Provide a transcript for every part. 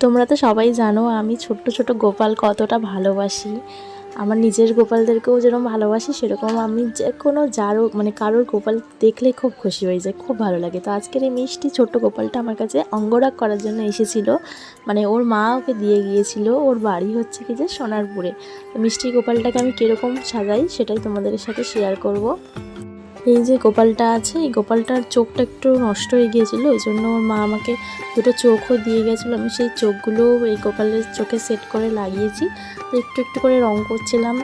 তোমরা তো সবাই জানো আমি ছোট্ট ছোট গোপাল কতটা ভালোবাসি। আমার নিজের গোপালদেরকেও যেরকম ভালোবাসি, সেরকম আমি যে কোনো যারও মানে কারোর গোপাল দেখলে খুব খুশি হয়ে যায়, খুব ভালো লাগে। তো আজকের এই মিষ্টি ছোট্ট গোপালটা আমার কাছে অঙ্গরাগ করার জন্য এসেছিলো। মানে ওর মা ওকে দিয়ে গিয়েছিল। ওর বাড়ি হচ্ছে কি যে সোনারপুরে। তো মিষ্টি গোপালটাকে আমি কীরকম সাজাই সেটাই তোমাদের সাথে শেয়ার করব। এই যে গোপালটা আছে, এই গোপালটার চোখটা একটু নষ্ট হয়ে গিয়েছিলো, ওই জন্য ওর মা আমাকে দুটো চোখও দিয়ে গেছিলো। আমি সেই চোখগুলো এই গোপালের চোখে সেট করে লাগিয়েছি। তো একটু একটু করে রং করছিলাম।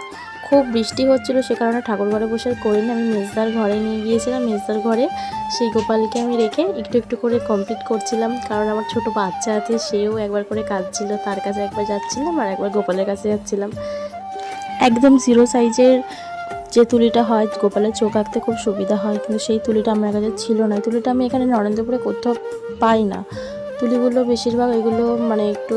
খুব বৃষ্টি হচ্ছিলো, সে কারণে ঠাকুর ঘরে বসে আর করিনি, আমি মেজদার ঘরে নিয়ে গিয়েছিলাম। মেজদার ঘরে সেই গোপালকে আমি রেখে একটু একটু করে কমপ্লিট করছিলাম, কারণ আমার ছোট বাচ্চা আছে, সেও একবার করে কাঁদছিল, তার কাছে একবার যাচ্ছিলাম আর একবার গোপালের কাছে যাচ্ছিলাম। একদম জিরো সাইজের যে তুলিটা হয় গোপালের চোখ আঁকতে খুব সুবিধা হয়, কিন্তু সেই তুলিটা আমার কাছে ছিল না। তুলিটা আমি এখানে নরেন্দ্রপুরে কোথাও পাই না। তুলিগুলো বেশিরভাগ এগুলো মানে একটু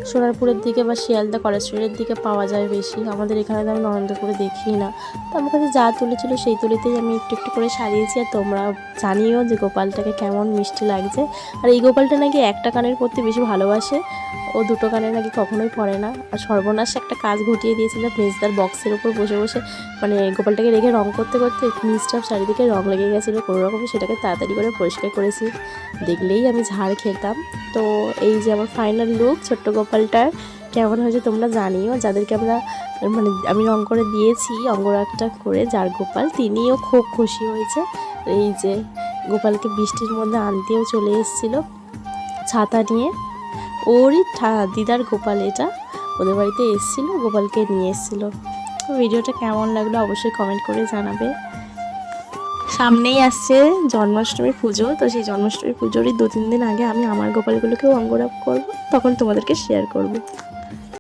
সোনারপুরের দিকে বা শিয়ালদা কলেজের দিকে পাওয়া যায় বেশি, আমাদের এখানে তো আমি নরেন্দ্রপুরে দেখি না। তো আমার কাছে যা তুলি ছিল সেই তুলিতেই আমি একটু একটু করে সারিয়েছি। আর তোমরা জানিও যে গোপালটাকে কেমন মিষ্টি লাগছে। আর এই গোপালটা নাকি একটা কানের পরতে বেশি ভালোবাসে, ও দুটো কানে নাকি কখনোই পড়ে না। আর সর্বনাশ একটা কাজ ঘটিয়ে দিয়েছিল, মেজদার বক্সের উপর বসে বসে মানে গোপালটাকে রেখে রং করতে করতে নিচটা চারিদিকে রং লেগে গেছিলো কোনো রকমে, সেটাকে তাড়াতাড়ি করে পরিষ্কার করেছি, দেখলেই আমি ঝাড় খেতাম। তো এই যে আমার ফাইনাল লুক ছোট্ট গোপালটার কেমন হয়েছে তোমরা জানিও। যাদেরকে আমরা মানে আমি রং করে দিয়েছি অঙ্গরাগটা করে, যার গোপাল তিনিও খুব খুশি হয়েছে। এই যে গোপালকে বৃষ্টির মধ্যে আনতেও চলে এসেছিলো ছাতা নিয়ে, ওরই দিদার গোপাল এটা, ওদের বাড়িতে এসেছিলো, গোপালকে নিয়ে এসেছিলো। ভিডিওটা কেমন লাগলো অবশ্যই কমেন্ট করে জানাবে। সামনেই আসছে জন্মাষ্টমী পুজো, তো সেই জন্মাষ্টমী পুজোরই 2-3 দিন আগে আমি আমার গোপালগুলোকেও অঙ্গরাগ করবো, তখন তোমাদেরকে শেয়ার করবো।